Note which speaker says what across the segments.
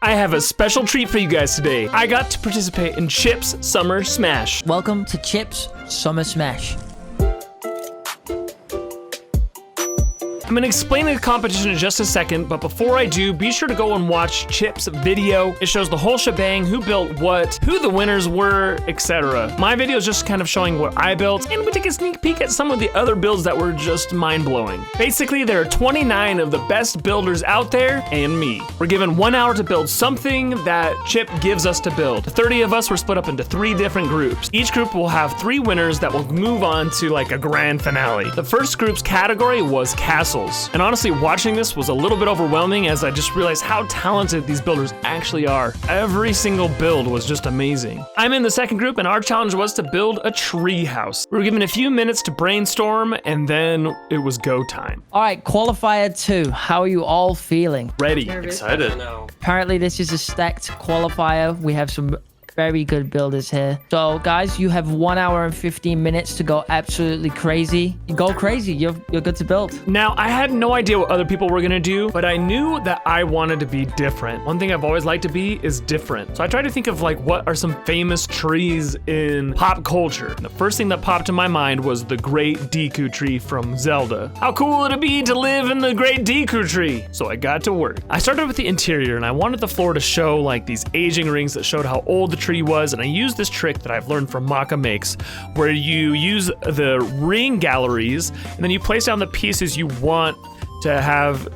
Speaker 1: I have a special treat for you guys today. I got to participate in Chip's Summer Smash.
Speaker 2: Welcome to Chip's Summer Smash.
Speaker 1: I'm going to explain the competition in just a second, but before I do, be sure to go and watch Chip's video. It shows the whole shebang, who built what, who the winners were, etc. My video is just kind of showing what I built, and we take a sneak peek at some of the other builds that were just mind-blowing. Basically, there are 29 of the best builders out there, and me. We're given 1 hour to build something that Chip gives us to build. The 30 of us were split up into 3 different groups. Each group will have 3 winners that will move on to like a grand finale. The first group's category was Castle. And honestly, watching this was a little bit overwhelming as I just realized how talented these builders actually are. Every single build was just amazing. I'm in the second group and our challenge was to build a tree house. We were given a few minutes to brainstorm and then it was go time.
Speaker 2: All right, qualifier 2. How are you all feeling?
Speaker 1: Ready.
Speaker 3: Excited.
Speaker 2: Apparently this is a stacked qualifier. We have some very good builders here. So guys, you have 1 hour and 15 minutes to go absolutely crazy. You go crazy, you're good to build.
Speaker 1: Now, I had no idea what other people were gonna do, but I knew that I wanted to be different. One thing I've always liked to be is different. So I tried to think of like, what are some famous trees in pop culture? And the first thing that popped in my mind was the Great Deku Tree from Zelda. How cool would it be to live in the Great Deku Tree? So I got to work. I started with the interior and I wanted the floor to show like these aging rings that showed how old the tree was, and I used this trick that I've learned from Maka Makes, where you use the ring galleries and then you place down the pieces you want to have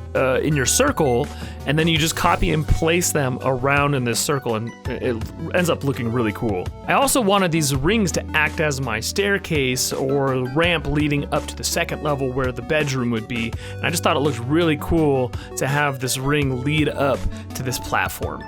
Speaker 1: in your circle, and then you just copy and place them around in this circle, and it ends up looking really cool. I also wanted these rings to act as my staircase or ramp leading up to the second level where the bedroom would be, and I just thought it looked really cool to have this ring lead up to this platform.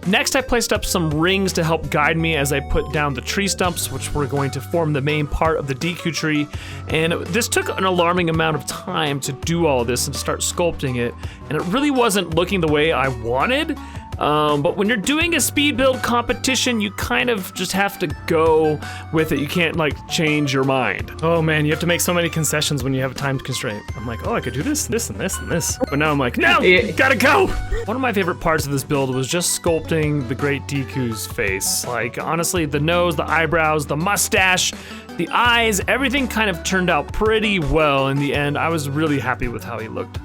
Speaker 1: Next, I placed up some rings to help guide me as I put down the tree stumps, which were going to form the main part of the Deku tree. And this took an alarming amount of time to do all this and to start sculpting it. And it really wasn't looking the way I wanted. But when you're doing a speed build competition, you kind of just have to go with it. You can't like change your mind. Oh man, you have to make so many concessions when you have a time constraint. I'm like, oh, I could do this, this, and this, and this. But now I'm like, no, gotta go. One of my favorite parts of this build was just sculpting the Great Deku's face. Like, honestly, the nose, the eyebrows, the mustache, the eyes, everything kind of turned out pretty well in the end. I was really happy with how he looked.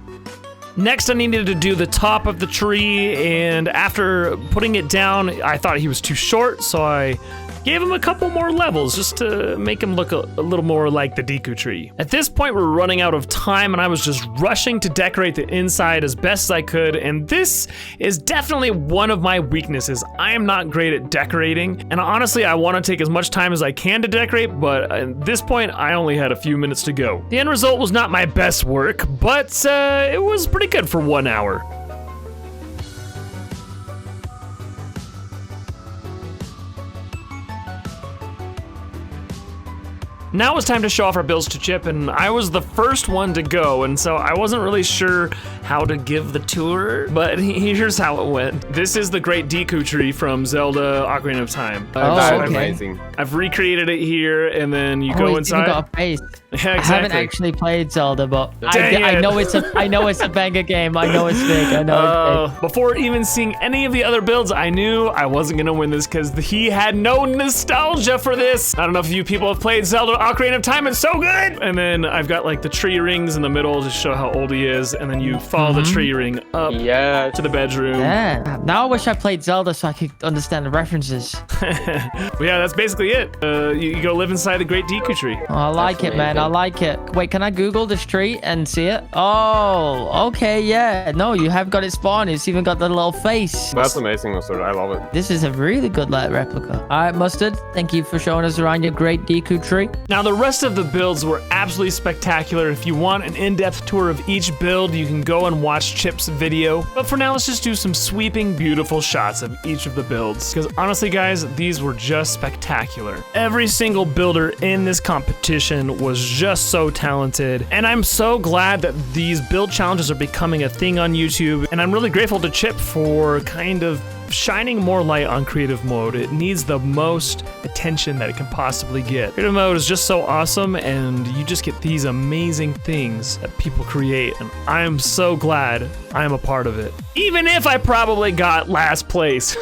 Speaker 1: Next, I needed to do the top of the tree, and after putting it down, I thought he was too short, so I gave him a couple more levels just to make him look a little more like the Deku tree. At this point, we're running out of time, and I was just rushing to decorate the inside as best as I could, and this is definitely one of my weaknesses. I am not great at decorating, and honestly, I want to take as much time as I can to decorate, but at this point, I only had a few minutes to go. The end result was not my best work, but it was pretty good for 1 hour. Now it's time to show off our builds to Chip, and I was the first one to go, and so I wasn't really sure how to give the tour, but here's how it went. This is the Great Deku Tree from Zelda Ocarina of Time.
Speaker 2: Okay.
Speaker 3: Amazing.
Speaker 1: I've recreated it here, and then you go inside.
Speaker 2: It's even got a face.
Speaker 1: Yeah, exactly.
Speaker 2: I haven't actually played Zelda, but I know it's a banger game. I know it's big. I know it's big.
Speaker 1: Before even seeing any of the other builds, I knew I wasn't gonna win this because he had no nostalgia for this. I don't know if you people have played Zelda Ocarina of Time. It's so good. And then I've got like the tree rings in the middle to show how old he is, and then you follow the tree ring up to the bedroom.
Speaker 2: Yeah. Now I wish I played Zelda so I could understand the references.
Speaker 1: Well, yeah, that's basically it. You go live inside the Great Deku Tree.
Speaker 2: Oh, I like it, man. I like it. Wait, can I Google this tree and see it? Oh, okay, yeah. No, you have got it spawned. It's even got the little face.
Speaker 3: That's amazing, Mustard. I love it.
Speaker 2: This is a really good replica. All right, Mustard, thank you for showing us around your Great Deku tree.
Speaker 1: Now, the rest of the builds were absolutely spectacular. If you want an in-depth tour of each build, you can go and watch Chip's video. But for now, let's just do some sweeping, beautiful shots of each of the builds. Because honestly, guys, these were just spectacular. Every single builder in this competition was just so talented. And I'm so glad that these build challenges are becoming a thing on YouTube. And I'm really grateful to Chip for kind of shining more light on creative mode. It needs the most attention that it can possibly get. Creative mode is just so awesome, and you just get these amazing things that people create, and I am so glad I am a part of it. Even if I probably got last place.